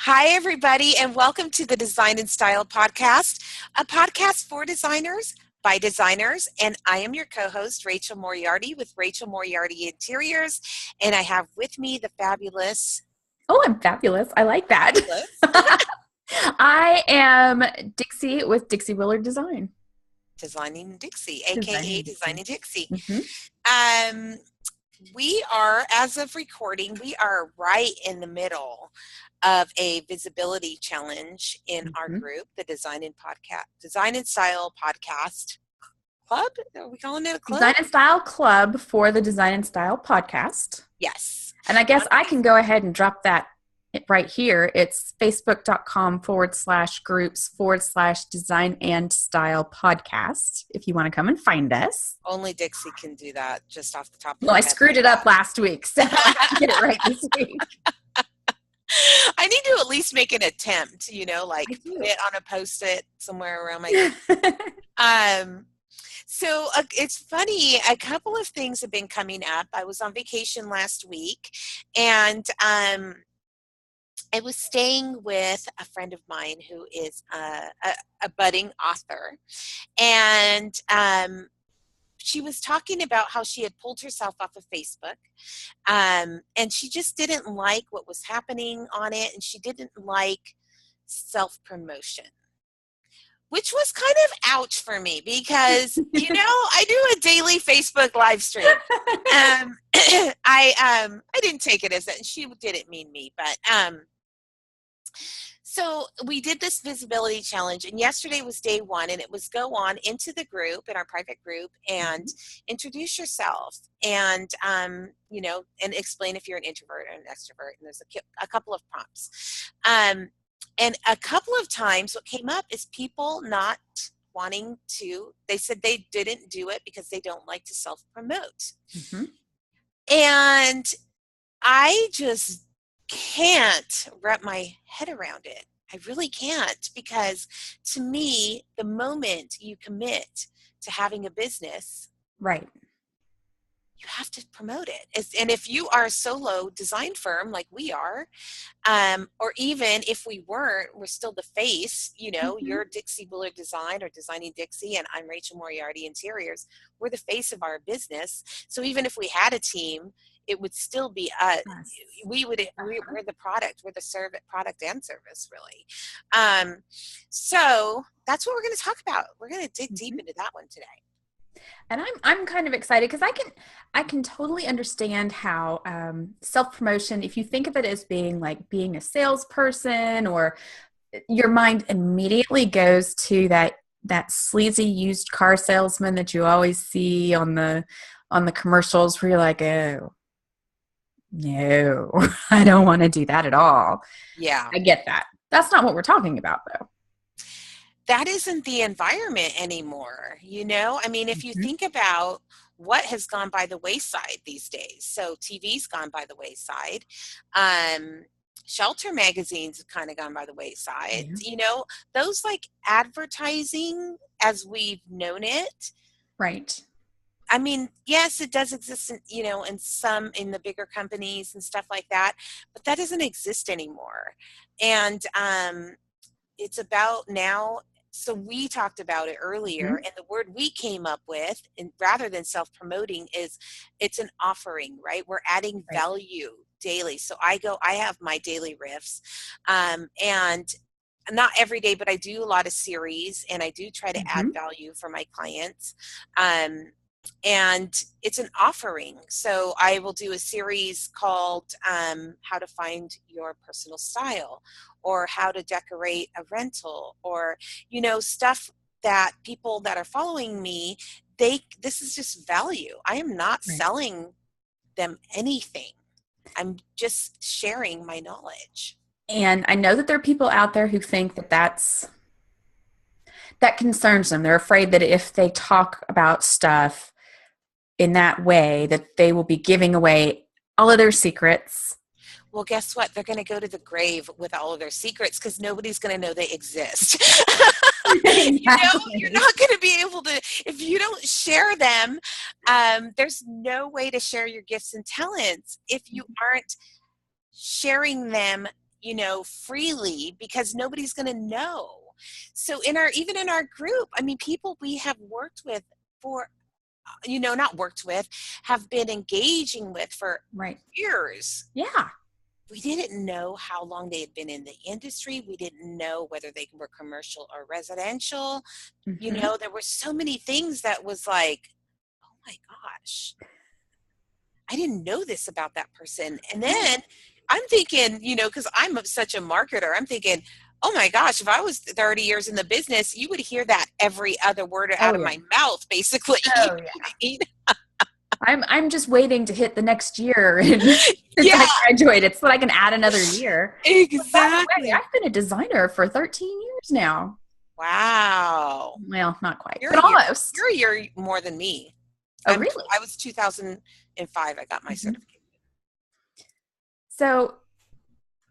Hi, everybody, and welcome to the Design and Style podcast, a podcast for designers by designers. And I am your co-host, Rachel Moriarty with Rachel Moriarty Interiors. And I have with me the fabulous. Oh, I'm fabulous. I like that. I am Dixie with Dixie Willard Design. Designing Dixie, aka Designing Dixie. Mm-hmm. We are, as of recording, we are right in the middle of a visibility challenge in our group, the Design and Style podcast club. Are we calling it a club? Design and Style Club for the Design and Style podcast. Yes. And I guess I can go ahead and drop that right here. It's facebook.com/groups/Design and Style podcast. If you want to come and find us. Only Dixie can do that just off the top of my head. I screwed it up last week, so I have to get it right this week. I need to at least make an attempt, put it on a Post-it somewhere around my So it's funny, a couple of things have been coming up. I was on vacation last week, and I was staying with a friend of mine who is a budding author, and she was talking about how she had pulled herself off of Facebook, and she just didn't like what was happening on it, and she didn't like self-promotion, which was kind of ouch for me because, I do a daily Facebook live stream. I didn't take it as that, and she didn't mean me, but so we did this visibility challenge, and yesterday was day one, and it was go on into the group, in our private group, and introduce yourself, and and explain if you're an introvert or an extrovert, and there's a couple of prompts. And a couple of times what came up is people not wanting to, they said they didn't do it because they don't like to self-promote. And I just can't wrap my head around it. I really can't, because to me, the moment you commit to having a business, right, you have to promote it. And if you are a solo design firm like we are, or even if we weren't, we're still the face, you're Dixie Willard Design or Designing Dixie, and I'm Rachel Moriarty Interiors. We're the face of our business. So even if we had a team, it would still be us. We're the product. We're the product and service, really. So that's what we're going to talk about. We're going to dig deep into that one today. And I'm kind of excited because I can totally understand how self-promotion, if you think of it as being like being a salesperson, or your mind immediately goes to that sleazy used car salesman that you always see on the commercials, where you're like, oh, no, I don't want to do that at all. Yeah. I get that. That's not what we're talking about, though. That isn't the environment anymore, if you think about what has gone by the wayside these days. So TV's gone by the wayside. Shelter magazines have kind of gone by the wayside. Those like advertising as we've known it. Right. Yes, it does exist, in the bigger companies and stuff like that, but that doesn't exist anymore. And it's about now. So we talked about it earlier, and the word we came up with, and rather than self-promoting, is it's an offering, right? We're adding value daily. So I have my daily riffs, and not every day, but I do a lot of series, and I do try to add value for my clients. And it's an offering. So I will do a series called How to Find Your Personal Style, or How to Decorate a Rental, or, stuff that people that are following me, this is just value. I am not selling them anything. I'm just sharing my knowledge. And I know that there are people out there who think that concerns them. They're afraid that if they talk about stuff in that way, that they will be giving away all of their secrets. Well, guess what? They're going to go to the grave with all of their secrets, because nobody's going to know they exist. You're not going to be able to, if you don't share them, there's no way to share your gifts and talents if you aren't sharing them freely because nobody's going to know. So even in our group, I mean, people we have worked with for, not worked with, have been engaging with for years. Yeah. We didn't know how long they had been in the industry. We didn't know whether they were commercial or residential. There were so many things that was like, oh my gosh, I didn't know this about that person. And then I'm thinking, because I'm such a marketer, I'm thinking, oh my gosh, if I was 30 years in the business, you would hear that every other word out of my mouth, basically. Oh, yeah. I'm just waiting to hit the next year since I graduated so that I can add another year. Exactly. By the way, I've been a designer for 13 years now. Wow. Well, not quite, but almost. You're a year more than me. Oh, really? I was 2005. I got my certificate. So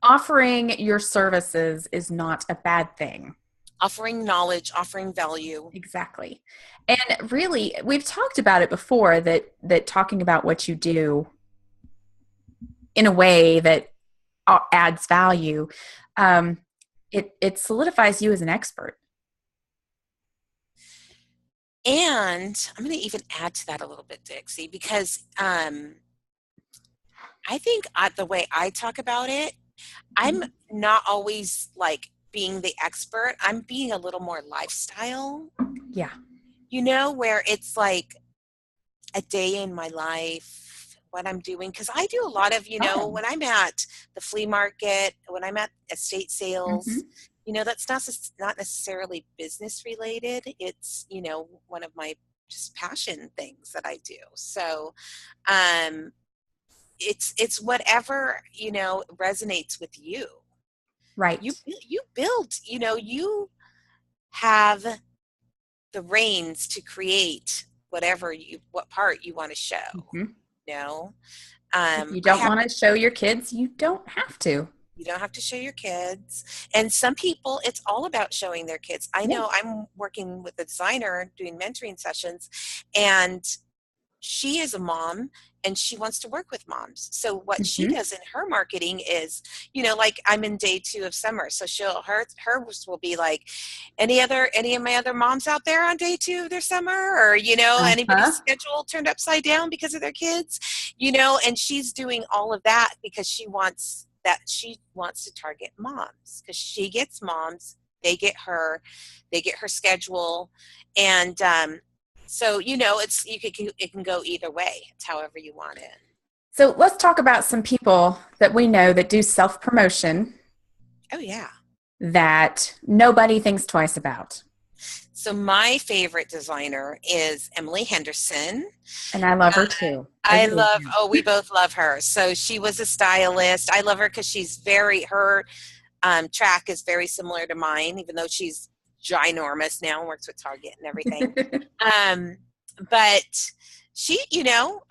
offering your services is not a bad thing. Offering knowledge, offering value. Exactly. And really, we've talked about it before, that talking about what you do in a way that adds value, it solidifies you as an expert. And I'm going to even add to that a little bit, Dixie, because I think the way I talk about it, I'm not always like being the expert. I'm being a little more lifestyle. Yeah. Where it's like a day in my life, what I'm doing. Because I do a lot of, when I'm at the flea market, when I'm at estate sales, that's not necessarily business related. It's, one of my just passion things that I do. So it's whatever, resonates with you. Right. You build, you have the reins to create what part you want to show. If you don't want to show your kids, you don't have to. You don't have to show your kids. And some people, it's all about showing their kids. I know I'm working with a designer doing mentoring sessions, and she is a mom and she wants to work with moms. So what she does in her marketing is, like I'm in day 2 of summer. So hers will be like, any of my other moms out there on day 2 of their summer, or, anybody's schedule turned upside down because of their kids, and she's doing all of that because she wants to target moms, because she gets moms, they get her schedule. And, so, it can go either way. It's however you want it. So let's talk about some people that we know that do self-promotion. Oh, yeah. That nobody thinks twice about. So my favorite designer is Emily Henderson. And I love her too. We both love her. So she was a stylist. I love her because her track is very similar to mine, even though she's ginormous now and works with Target and everything. But she,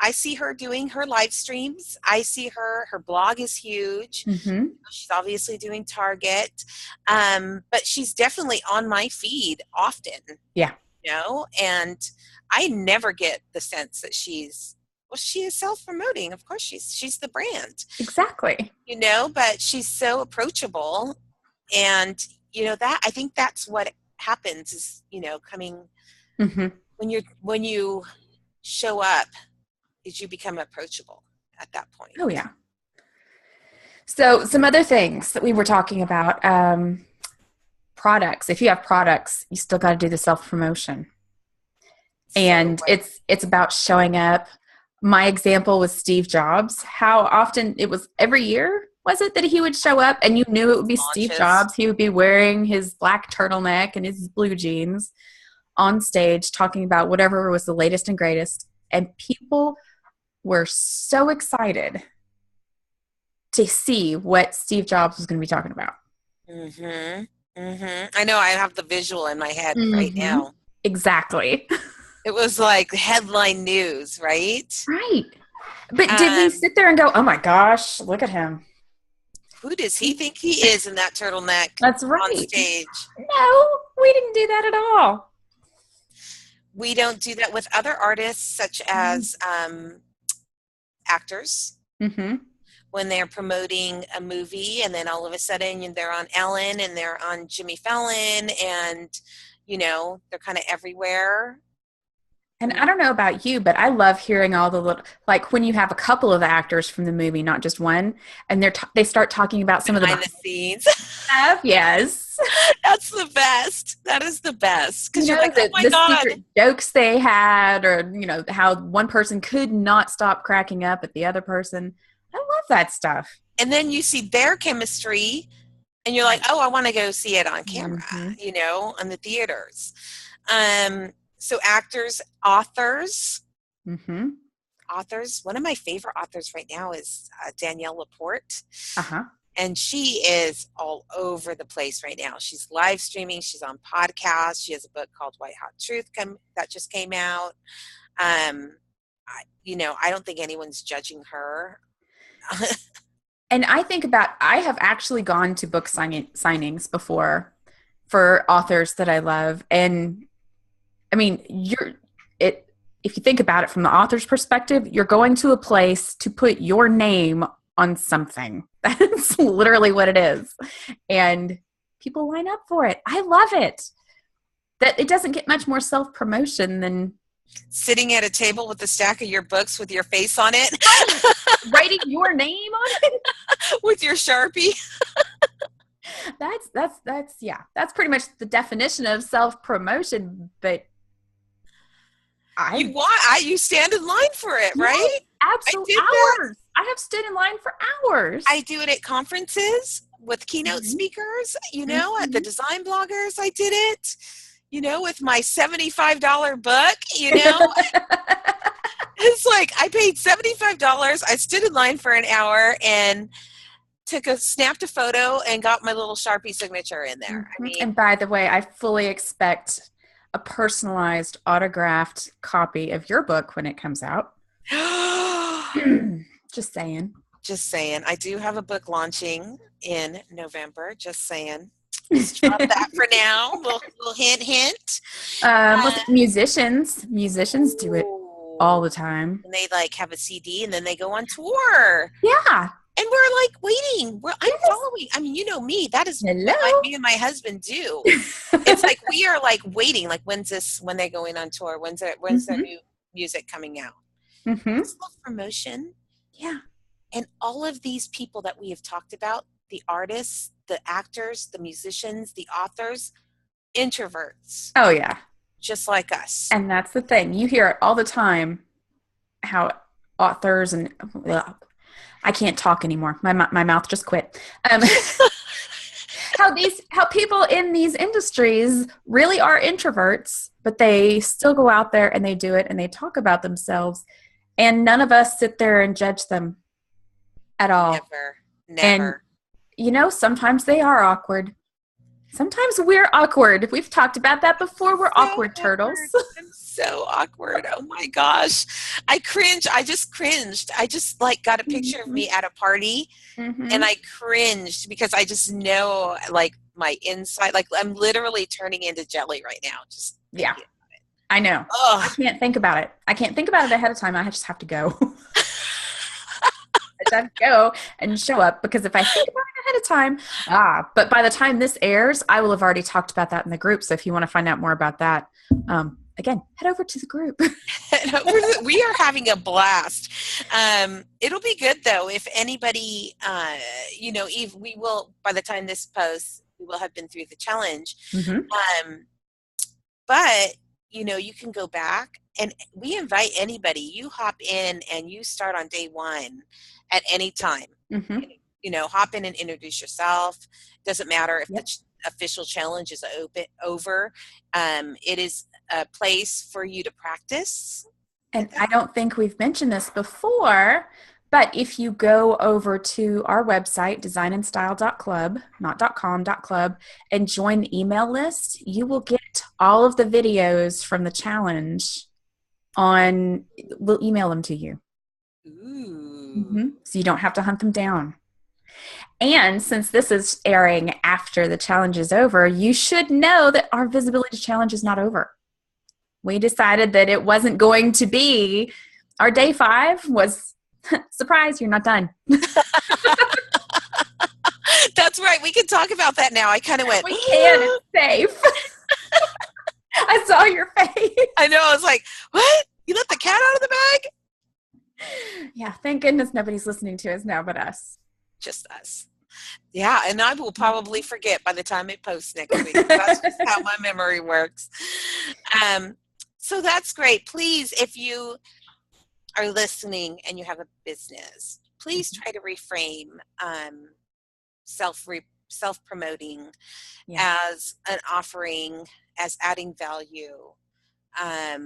I see her doing her live streams. I see her blog is huge. She's obviously doing Target. But she's definitely on my feed often. Yeah. And I never get the sense that she is self-promoting. Of course she's the brand. Exactly. But she's so approachable. And, that I think that's what happens is, coming when you show up, is you become approachable at that point. Oh, yeah. So some other things that we were talking about, products. If you have products, you still got to do the self-promotion. And it's about showing up. My example was Steve Jobs. How often it was every year, was it, that he would show up and you knew it would be Steve Jobs. He would be wearing his black turtleneck and his blue jeans on stage talking about whatever was the latest and greatest. And people were so excited to see what Steve Jobs was going to be talking about. I know, I have the visual in my head right now. Exactly. It was like headline news, right? Right. But did we sit there and go, oh my gosh, look at him? Who does he think he is in that turtleneck? That's right. On stage? No, we didn't do that at all. We don't do that with other artists, such as actors. when they're promoting a movie, and then all of a sudden they're on Ellen and they're on Jimmy Fallon, and they're kind of everywhere. And I don't know about you, but I love hearing all the little, like when you have a couple of actors from the movie, not just one, and they start talking about some of the behind the scenes stuff. Yes. That's the best. That is the best. Because you're like, oh my the God. secret jokes they had, or, how one person could not stop cracking up at the other person. I love that stuff. And then you see their chemistry and you're like, oh, I want to go see it on camera, in the theaters. So actors, authors. Mm-hmm. Authors. One of my favorite authors right now is Danielle Laporte. Uh-huh. And she is all over the place right now. She's live streaming. She's on podcasts. She has a book called White Hot Truth that just came out. I don't think anyone's judging her. And I have actually gone to book signings before for authors that I love. And I mean, if you think about it from the author's perspective, you're going to a place to put your name on something. That's literally what it is. And people line up for it. I love it. That it doesn't get much more self-promotion than sitting at a table with a stack of your books with your face on it. Writing your name on it. With your Sharpie. That's pretty much the definition of self-promotion, but you stand in line for it, right? Absolutely. Hours. I have stood in line for hours. I do it at conferences with keynote speakers, at the design bloggers. I did it, with my $75 book, It's like I paid $75. I stood in line for an hour and snapped a photo and got my little Sharpie signature in there. And by the way, I fully expect a personalized autographed copy of your book when it comes out. Just saying. I do have a book launching in November. Just saying. Just drop that for now. Little hint. Musicians do it all the time. And they have a CD and then they go on tour. Yeah. And we're waiting. I'm following. I mean, me. That is what me and my husband do. It's we are waiting. When they're going on tour? When's their new music coming out? It's promotion. Yeah. And all of these people that we have talked about, the artists, the actors, the musicians, the authors, introverts. Oh, yeah. Just like us. And that's the thing. You hear it all the time, how authors and I can't talk anymore. My mouth just quit. How people in these industries really are introverts, but they still go out there and they do it and they talk about themselves. And none of us sit there and judge them at all. Never. And, sometimes they are awkward. Sometimes we're awkward. We've talked about that before. We're awkward turtles. I'm so awkward. Oh my gosh. I cringe. I just cringed. I just got a picture of me at a party and I cringed because I just know my inside, I'm literally turning into jelly right now. Just yeah, I know. Ugh. I can't think about it. I can't think about it ahead of time. I just have to go. I have to go and show up because if I think about it ahead of time, but by the time this airs, I will have already talked about that in the group. So if you want to find out more about that, again, head over to the group. We are having a blast. It'll be good though. If anybody, Eve, we will, by the time this posts, we will have been through the challenge. But, you can go back and we invite anybody. You hop in and you start on day one at any time. Hop in and introduce yourself. Doesn't matter if the official challenge is over. It is a place for you to practice. And I don't think we've mentioned this before, but if you go over to our website, designandstyle.club, not .com, .club, and join the email list, you will get all of the videos from the challenge we'll email them to you. Ooh. So you don't have to hunt them down. And since this is airing after the challenge is over, you should know that our visibility challenge is not over. We decided that it wasn't going to be, our day 5 was Surprise, you're not done. That's right. We can talk about that now. I kind of went, We can. It's safe. I saw your face. I know. I was like, what? You let the cat out of the bag? Yeah, thank goodness nobody's listening to us now but us. Just us. Yeah, and I will probably forget by the time it posts next week. That's just how my memory works. So that's great. Please, if you are listening and you have a business, please try to reframe self-promoting as an offering, as adding value. I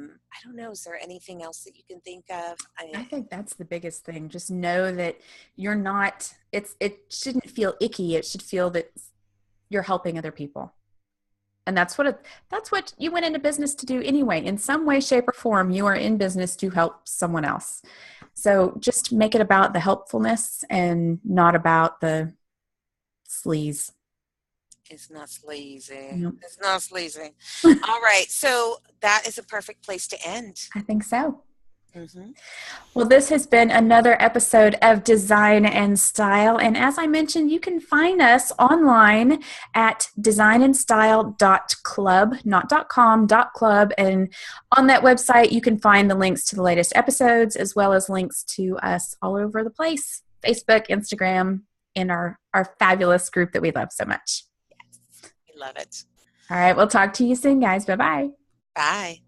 don't know. Is there anything else that you can think of? I think that's the biggest thing. Just know that you're not, it shouldn't feel icky. It should feel that you're helping other people. And that's what you went into business to do anyway. In some way, shape, or form, you are in business to help someone else. So just make it about the helpfulness and not about the sleaze. It's not sleazy. Nope. It's not sleazy. All right. So that is a perfect place to end. I think so. Mm-hmm. Well, this has been another episode of Design and Style. And as I mentioned, you can find us online at designandstyle.club, not .com, .club. And on that website, you can find the links to the latest episodes, as well as links to us all over the place, Facebook, Instagram, and our fabulous group that we love so much. Love it. All right. We'll talk to you soon, guys. Bye-bye. Bye.